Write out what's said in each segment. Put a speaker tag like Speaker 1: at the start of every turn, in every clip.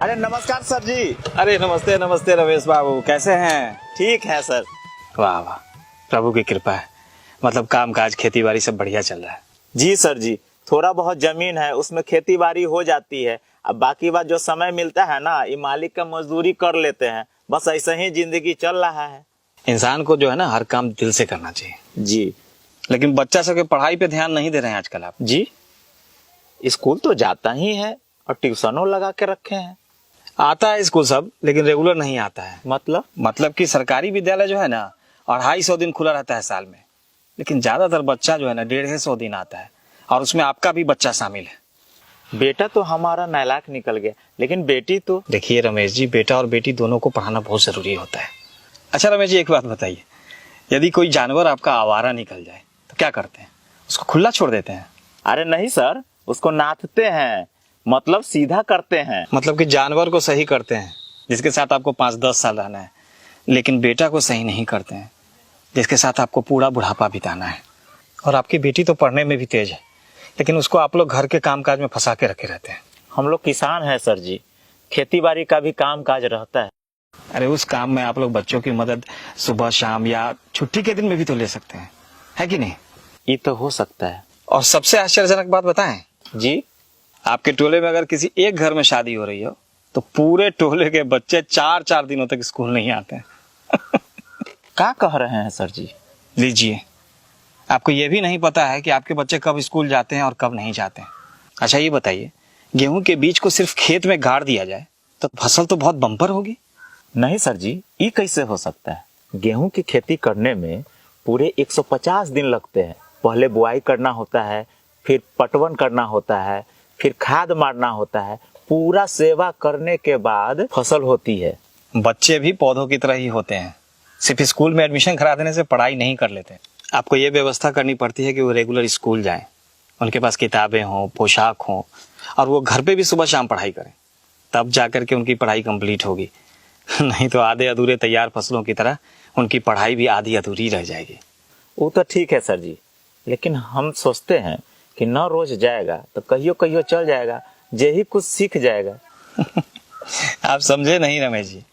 Speaker 1: अरे नमस्कार सर जी।
Speaker 2: अरे नमस्ते नमस्ते रमेश बाबू, कैसे हैं?
Speaker 1: ठीक है सर।
Speaker 2: वाह वाह, प्रभु की कृपा है। मतलब काम काज खेती बाड़ी सब बढ़िया चल रहा है?
Speaker 1: जी सर जी, थोड़ा बहुत जमीन है उसमें खेती बाड़ी हो जाती है। अब बाकी बात जो समय मिलता है ना, ये मालिक का मजदूरी कर लेते हैं। बस ऐसे ही जिंदगी चल रहा है।
Speaker 2: इंसान को जो है ना हर काम दिल से करना चाहिए
Speaker 1: जी।
Speaker 2: लेकिन बच्चा सबके पढ़ाई पे ध्यान नहीं दे रहे हैं आजकल आप।
Speaker 1: जी, स्कूल तो जाता ही है और ट्यूशनों लगा के रखे हैं।
Speaker 2: आता है स्कूल सब, लेकिन रेगुलर नहीं आता है। मतलब कि सरकारी विद्यालय जो है ना 250 दिन खुला रहता है साल में, लेकिन ज्यादातर बच्चा जो है ना 150 दिन आता है, और उसमें आपका भी बच्चा शामिल है।
Speaker 1: बेटा तो हमारा नालायक निकल गया, लेकिन बेटी तो।
Speaker 2: देखिए रमेश जी, बेटा और बेटी दोनों को पढ़ाना बहुत जरूरी होता है। अच्छा रमेश जी, एक बात बताइए, यदि कोई जानवर आपका आवारा निकल जाए तो क्या करते हैं? उसको खुला छोड़ देते हैं?
Speaker 1: अरे नहीं सर, उसको नाथते हैं, मतलब सीधा करते हैं।
Speaker 2: मतलब कि जानवर को सही करते हैं जिसके साथ आपको 5-10 साल रहना है, लेकिन बेटा को सही नहीं करते हैं जिसके साथ आपको पूरा बुढ़ापा बिताना है। और आपकी बेटी तो पढ़ने में भी तेज है, लेकिन उसको आप लोग घर के कामकाज में फंसा के रखे रहते हैं।
Speaker 1: हम लोग किसान हैं सर जी, खेती बाड़ी का भी काम काज रहता है।
Speaker 2: अरे उस काम में आप लोग बच्चों की मदद सुबह शाम या छुट्टी के दिन में भी तो ले सकते हैं, है कि नहीं?
Speaker 1: ये तो हो सकता है।
Speaker 2: और सबसे आश्चर्यजनक बात बताएं
Speaker 1: जी,
Speaker 2: आपके टोले में अगर किसी एक घर में शादी हो रही हो तो पूरे टोले के बच्चे 4-4 दिनों तक स्कूल नहीं आते हैं।
Speaker 1: क्या कह रहे हैं सर जी?
Speaker 2: लीजिए, आपको ये भी नहीं पता है कि आपके बच्चे कब स्कूल जाते हैं और कब नहीं जाते हैं। अच्छा ये बताइए, गेहूं के बीज को सिर्फ खेत में गाड़ दिया जाए तो फसल तो बहुत बम्पर होगी।
Speaker 1: नहीं सर जी, ये कैसे हो सकता है? गेहूं की खेती करने में पूरे 150 दिन लगते हैं। पहले बुआई करना होता है, फिर पटवन करना होता है, फिर खाद मारना होता है। पूरा सेवा करने के बाद फसल होती है।
Speaker 2: बच्चे भी पौधों की तरह ही होते हैं, सिर्फ स्कूल में एडमिशन करा देने से पढ़ाई नहीं कर लेते। आपको ये व्यवस्था करनी पड़ती है कि वो रेगुलर स्कूल जाएं, उनके पास किताबें हों, पोशाक हों, और वो घर पे भी सुबह शाम पढ़ाई करें, तब जाकर के उनकी पढ़ाई कंप्लीट होगी। नहीं तो आधे अधूरे तैयार फसलों की तरह उनकी पढ़ाई भी आधी अधूरी रह जाएगी।
Speaker 1: वो तो ठीक है सर जी, लेकिन हम सोचते हैं कि न रोज जाएगा तो कहियो कहियो चल जाएगा, यही कुछ सीख जाएगा।
Speaker 2: आप समझे नहीं रमेश जी।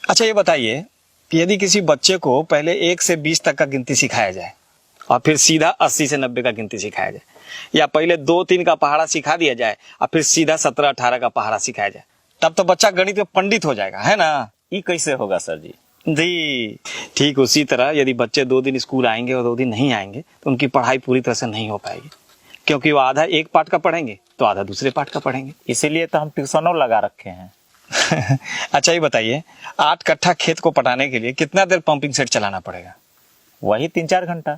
Speaker 2: अच्छा ये बताइए कि यदि किसी बच्चे को पहले 1 से 20 तक का गिनती सिखाया जाए और फिर सीधा 80 से 90 का गिनती सिखाया जाए, या पहले 2-3 का पहाड़ा सिखा दिया जाए और फिर सीधा 17-18 का पहाड़ा सिखाया जाए, तब तो बच्चा गणित में पंडित हो जाएगा, है ना?
Speaker 1: ये कैसे होगा सर जी?
Speaker 2: जी ठीक उसी तरह यदि बच्चे 2 दिन स्कूल आएंगे और 2 दिन नहीं आएंगे तो उनकी पढ़ाई पूरी तरह से नहीं हो पाएगी, क्योंकि वो आधा एक पाठ का पढ़ेंगे तो आधा दूसरे पाठ का पढ़ेंगे।
Speaker 1: इसीलिए तो हम ट्यूशनों लगा रखे हैं।
Speaker 2: अच्छा ये बताइए, 8 कट्ठा खेत को पटाने के लिए कितना देर पंपिंग सेट चलाना पड़ेगा?
Speaker 1: वही 3-4 घंटा।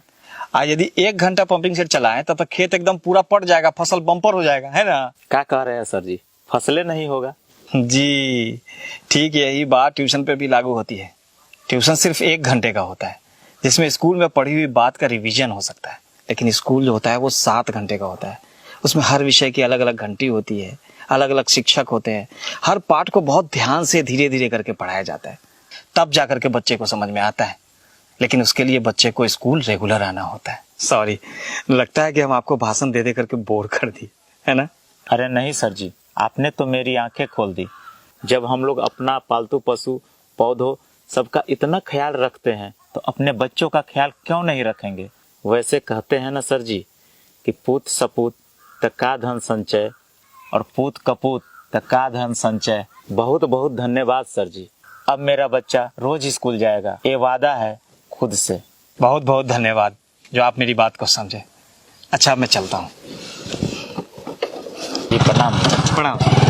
Speaker 2: यदि 1 घंटा पंपिंग सेट चलाएं तब तक खेत एकदम पूरा पट जाएगा, फसल बम्पर हो जाएगा, है ना?
Speaker 1: क्या कह रहे हैं सर जी? फसलें नहीं होगा।
Speaker 2: जी ठीक यही बात ट्यूशन पे भी लागू होती है। ट्यूशन सिर्फ 1 घंटे का होता है, जिसमें स्कूल में पढ़ी हुई बात का रिवीजन हो सकता है, लेकिन स्कूल जो होता है वो 7 घंटे का होता है। उसमें हर विषय की अलग अलग घंटी होती है, अलग अलग शिक्षक होते हैं, हर पाठ को बहुत ध्यान से धीरे धीरे करके पढ़ाया जाता है, तब जाकर के बच्चे को समझ में आता है। लेकिन उसके लिए बच्चे को स्कूल रेगुलर आना होता है। सॉरी, लगता है कि हम आपको भाषण दे दे करके बोर कर दिए, है ना?
Speaker 1: अरे नहीं सर जी, आपने तो मेरी आंखें खोल दी। जब हम लोग अपना पालतू पशु पौधों सबका इतना ख्याल रखते हैं तो अपने बच्चों का ख्याल क्यों नहीं रखेंगे? वैसे कहते हैं ना सर जी कि पूत सपूत त का धन संचय और पूत कपूत त का धन संचय। बहुत बहुत धन्यवाद सर जी। अब मेरा बच्चा रोज स्कूल जाएगा, ये वादा है खुद से।
Speaker 2: बहुत बहुत धन्यवाद जो आप मेरी बात को समझे। अच्छा मैं चलता हूँ।
Speaker 1: जी प्रणाम।
Speaker 2: प्रणाम।